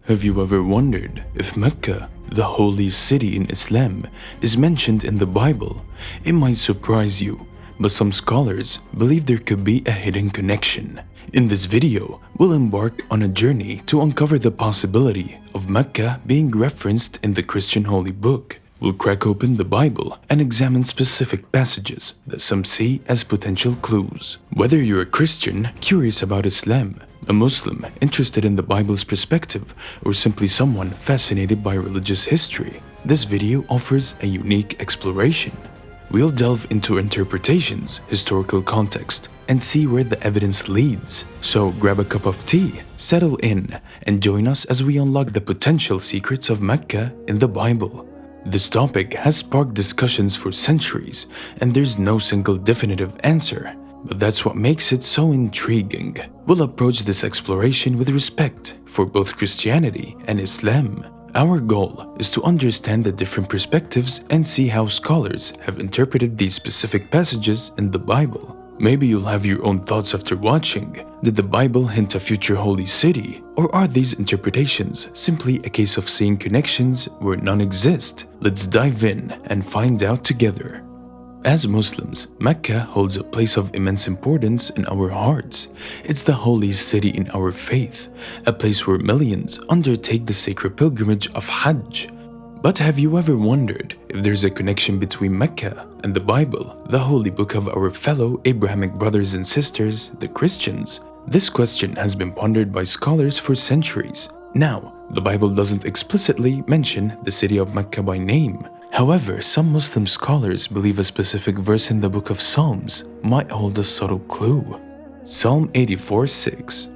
Have you ever wondered if Mecca, the holy city in Islam, is mentioned in the Bible? It might surprise you, but some scholars believe there could be a hidden connection. In this video, we'll embark on a journey to uncover the possibility of Mecca being referenced in the Christian holy book. We'll crack open the Bible and examine specific passages that some see as potential clues. Whether you're a Christian curious about Islam, a Muslim interested in the Bible's perspective, or simply someone fascinated by religious history, this video offers a unique exploration. We'll delve into interpretations, historical context, and see where the evidence leads. So grab a cup of tea, settle in, and join us as we unlock the potential secrets of Mecca in the Bible. This topic has sparked discussions for centuries, and there's no single definitive answer. But that's what makes it so intriguing. We'll approach this exploration with respect for both Christianity and Islam. Our goal is to understand the different perspectives and see how scholars have interpreted these specific passages in the Bible. Maybe you'll have your own thoughts after watching. Did the Bible hint a future holy city? Or are these interpretations simply a case of seeing connections where none exist? Let's dive in and find out together. As Muslims, Mecca holds a place of immense importance in our hearts. It's the holy city in our faith, a place where millions undertake the sacred pilgrimage of Hajj. But have you ever wondered if there's a connection between Mecca and the Bible, the holy book of our fellow Abrahamic brothers and sisters, the Christians? This question has been pondered by scholars for centuries. Now, the Bible doesn't explicitly mention the city of Mecca by name. However, some Muslim scholars believe a specific verse in the book of Psalms might hold a subtle clue. Psalm 84:6.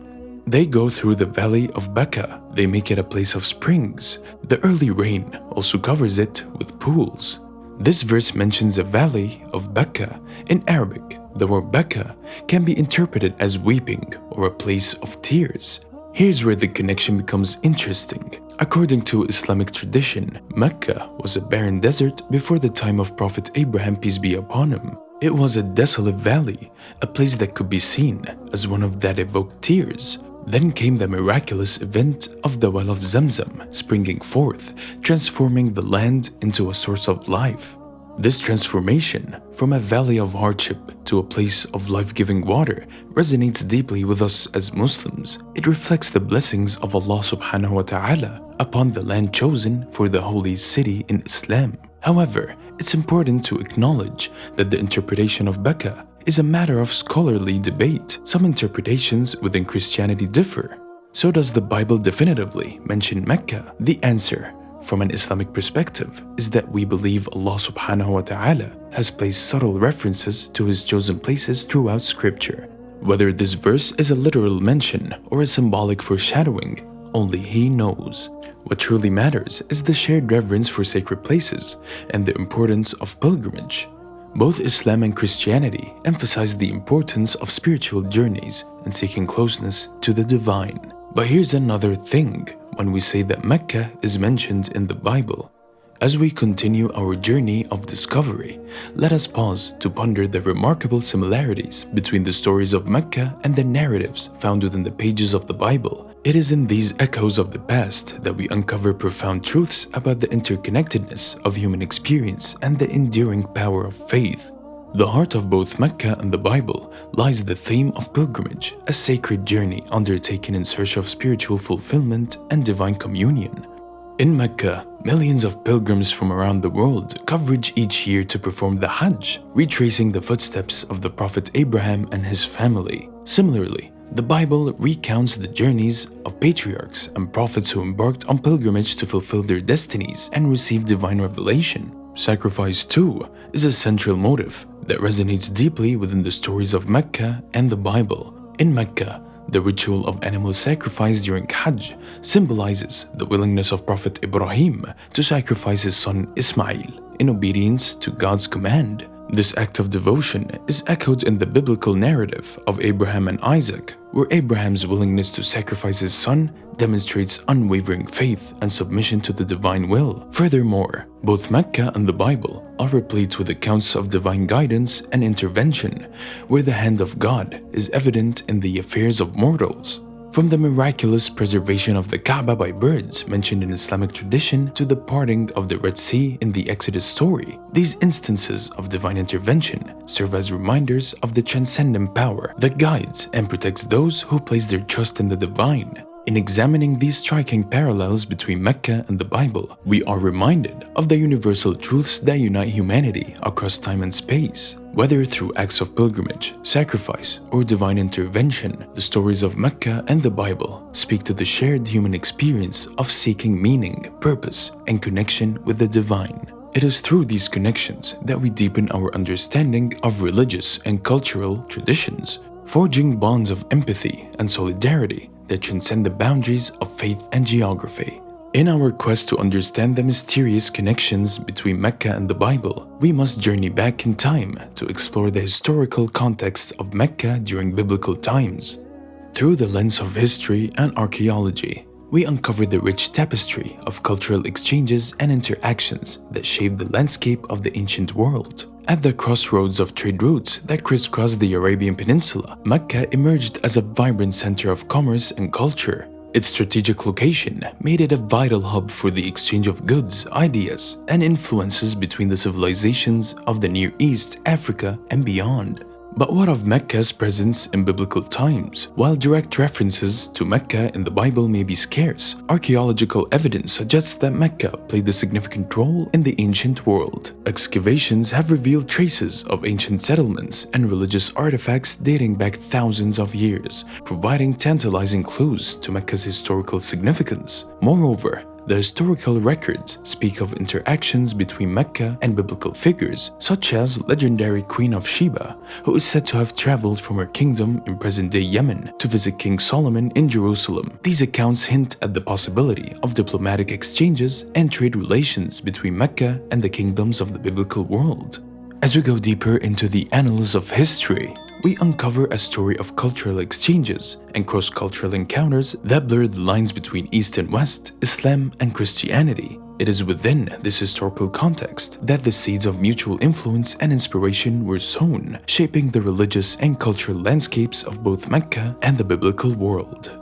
They go through the valley of Becca, they make it a place of springs. The early rain also covers it with pools. This verse mentions a valley of Becca. In Arabic, the word Becca can be interpreted as weeping or a place of tears. Here's where the connection becomes interesting. According to Islamic tradition, Mecca was a barren desert before the time of Prophet Abraham, peace be upon him. It was a desolate valley, a place that could be seen as one of that evoked tears. Then came the miraculous event of the well of Zamzam springing forth, transforming the land into a source of life. This transformation from a valley of hardship to a place of life-giving water resonates deeply with us as Muslims. It reflects the blessings of Allah subhanahu wa ta'ala upon the land chosen for the holy city in Islam. However, it's important to acknowledge that the interpretation of Becca is a matter of scholarly debate. Some interpretations within Christianity differ. So does the Bible definitively mention Mecca? The answer, from an Islamic perspective, is that we believe Allah subhanahu wa ta'ala has placed subtle references to His chosen places throughout Scripture. Whether this verse is a literal mention or a symbolic foreshadowing, only He knows. What truly matters is the shared reverence for sacred places and the importance of pilgrimage. Both Islam and Christianity emphasize the importance of spiritual journeys and seeking closeness to the divine. But here's another thing when we say that Mecca is mentioned in the Bible. As we continue our journey of discovery, let us pause to ponder the remarkable similarities between the stories of Mecca and the narratives found within the pages of the Bible. It is in these echoes of the past that we uncover profound truths about the interconnectedness of human experience and the enduring power of faith. The heart of both Mecca and the Bible lies the theme of pilgrimage, a sacred journey undertaken in search of spiritual fulfillment and divine communion. In Mecca, millions of pilgrims from around the world converge each year to perform the Hajj, retracing the footsteps of the Prophet Abraham and his family. Similarly, the Bible recounts the journeys of patriarchs and prophets who embarked on pilgrimage to fulfill their destinies and receive divine revelation. Sacrifice, too, is a central motive that resonates deeply within the stories of Mecca and the Bible. In Mecca, the ritual of animal sacrifice during Hajj symbolizes the willingness of Prophet Ibrahim to sacrifice his son Ismail in obedience to God's command. This act of devotion is echoed in the biblical narrative of Abraham and Isaac, where Abraham's willingness to sacrifice his son demonstrates unwavering faith and submission to the divine will. Furthermore, both Mecca and the Bible are replete with accounts of divine guidance and intervention, where the hand of God is evident in the affairs of mortals. From the miraculous preservation of the Kaaba by birds mentioned in Islamic tradition to the parting of the Red Sea in the Exodus story, these instances of divine intervention serve as reminders of the transcendent power that guides and protects those who place their trust in the divine. In examining these striking parallels between Mecca and the Bible, we are reminded of the universal truths that unite humanity across time and space. Whether through acts of pilgrimage, sacrifice, or divine intervention, the stories of Mecca and the Bible speak to the shared human experience of seeking meaning, purpose, and connection with the divine. It is through these connections that we deepen our understanding of religious and cultural traditions, forging bonds of empathy and solidarity that transcend the boundaries of faith and geography. In our quest to understand the mysterious connections between Mecca and the Bible, we must journey back in time to explore the historical context of Mecca during biblical times. Through the lens of history and archaeology, we uncover the rich tapestry of cultural exchanges and interactions that shaped the landscape of the ancient world. At the crossroads of trade routes that crisscrossed the Arabian Peninsula, Mecca emerged as a vibrant center of commerce and culture. Its strategic location made it a vital hub for the exchange of goods, ideas, and influences between the civilizations of the Near East, Africa, and beyond. But what of Mecca's presence in biblical times? While direct references to Mecca in the Bible may be scarce, archaeological evidence suggests that Mecca played a significant role in the ancient world. Excavations have revealed traces of ancient settlements and religious artifacts dating back thousands of years, providing tantalizing clues to Mecca's historical significance. Moreover, the historical records speak of interactions between Mecca and biblical figures, such as legendary Queen of Sheba, who is said to have traveled from her kingdom in present-day Yemen to visit King Solomon in Jerusalem. These accounts hint at the possibility of diplomatic exchanges and trade relations between Mecca and the kingdoms of the biblical world. As we go deeper into the annals of history, we uncover a story of cultural exchanges and cross-cultural encounters that blur the lines between East and West, Islam and Christianity. It is within this historical context that the seeds of mutual influence and inspiration were sown, shaping the religious and cultural landscapes of both Mecca and the biblical world.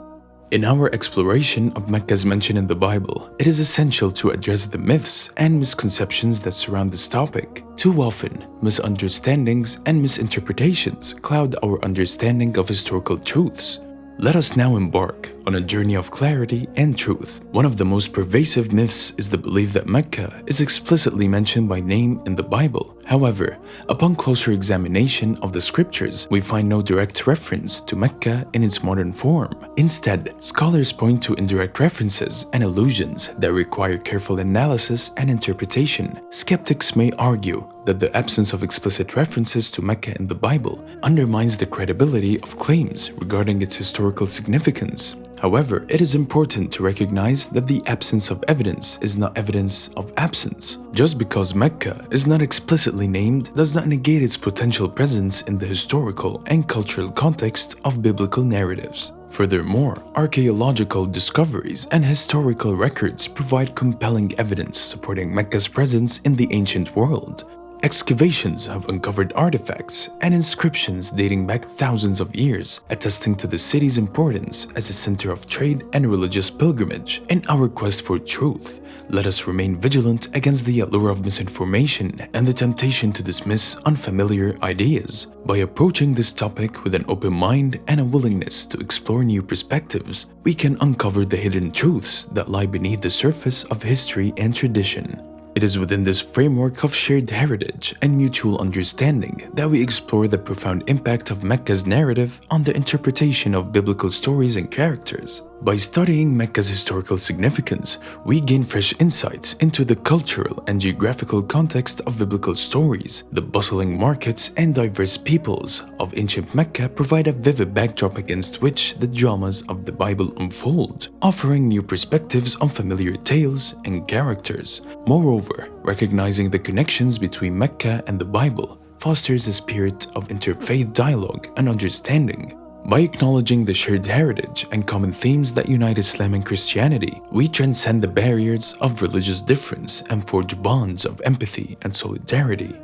In our exploration of Mecca's mention in the Bible, it is essential to address the myths and misconceptions that surround this topic. Too often, misunderstandings and misinterpretations cloud our understanding of historical truths. Let us now embark on a journey of clarity and truth. One of the most pervasive myths is the belief that Mecca is explicitly mentioned by name in the Bible. However, upon closer examination of the scriptures, we find no direct reference to Mecca in its modern form. Instead, scholars point to indirect references and allusions that require careful analysis and interpretation. Skeptics may argue that the absence of explicit references to Mecca in the Bible undermines the credibility of claims regarding its historical significance. However, it is important to recognize that the absence of evidence is not evidence of absence. Just because Mecca is not explicitly named does not negate its potential presence in the historical and cultural context of biblical narratives. Furthermore, archaeological discoveries and historical records provide compelling evidence supporting Mecca's presence in the ancient world. Excavations have uncovered artifacts and inscriptions dating back thousands of years, attesting to the city's importance as a center of trade and religious pilgrimage. In our quest for truth, let us remain vigilant against the allure of misinformation and the temptation to dismiss unfamiliar ideas. By approaching this topic with an open mind and a willingness to explore new perspectives, we can uncover the hidden truths that lie beneath the surface of history and tradition. It is within this framework of shared heritage and mutual understanding that we explore the profound impact of Mecca's narrative on the interpretation of biblical stories and characters. By studying Mecca's historical significance, we gain fresh insights into the cultural and geographical context of biblical stories. The bustling markets and diverse peoples of ancient Mecca provide a vivid backdrop against which the dramas of the Bible unfold, offering new perspectives on familiar tales and characters. Moreover, recognizing the connections between Mecca and the Bible fosters a spirit of interfaith dialogue and understanding. By acknowledging the shared heritage and common themes that unite Islam and Christianity, we transcend the barriers of religious difference and forge bonds of empathy and solidarity.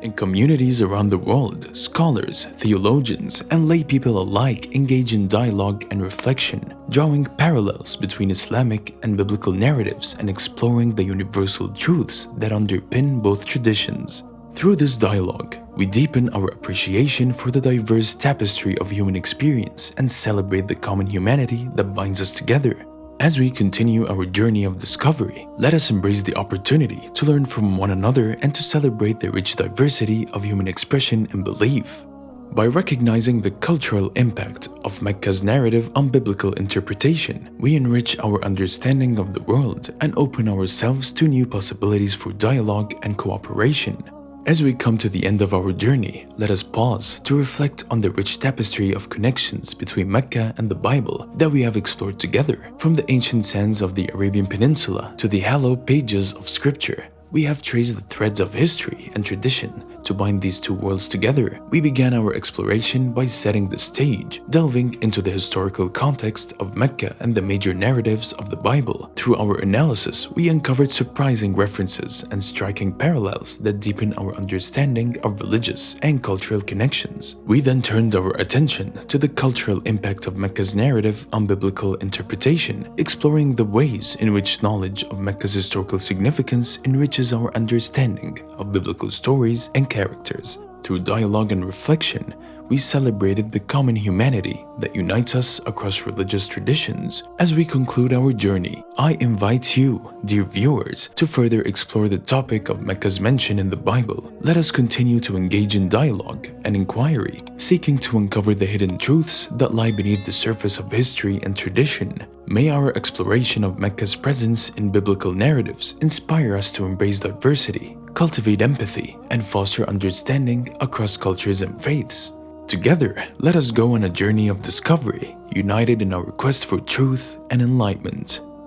In communities around the world, scholars, theologians, and lay people alike engage in dialogue and reflection, drawing parallels between Islamic and biblical narratives and exploring the universal truths that underpin both traditions. Through this dialogue, we deepen our appreciation for the diverse tapestry of human experience and celebrate the common humanity that binds us together. As we continue our journey of discovery, let us embrace the opportunity to learn from one another and to celebrate the rich diversity of human expression and belief. By recognizing the cultural impact of Mecca's narrative on biblical interpretation, we enrich our understanding of the world and open ourselves to new possibilities for dialogue and cooperation. As we come to the end of our journey, let us pause to reflect on the rich tapestry of connections between Mecca and the Bible that we have explored together. From the ancient sands of the Arabian Peninsula to the hallowed pages of Scripture, we have traced the threads of history and tradition to bind these two worlds together. We began our exploration by setting the stage, delving into the historical context of Mecca and the major narratives of the Bible. Through our analysis, we uncovered surprising references and striking parallels that deepen our understanding of religious and cultural connections. We then turned our attention to the cultural impact of Mecca's narrative on biblical interpretation, exploring the ways in which knowledge of Mecca's historical significance enriches our understanding of biblical stories and characters. Through dialogue and reflection, we celebrated the common humanity that unites us across religious traditions. As we conclude our journey, I invite you, dear viewers, to further explore the topic of Mecca's mention in the Bible. Let us continue to engage in dialogue and inquiry, seeking to uncover the hidden truths that lie beneath the surface of history and tradition. May our exploration of Mecca's presence in biblical narratives inspire us to embrace diversity, cultivate empathy, and foster understanding across cultures and faiths. Together, let us go on a journey of discovery, united in our quest for truth and enlightenment.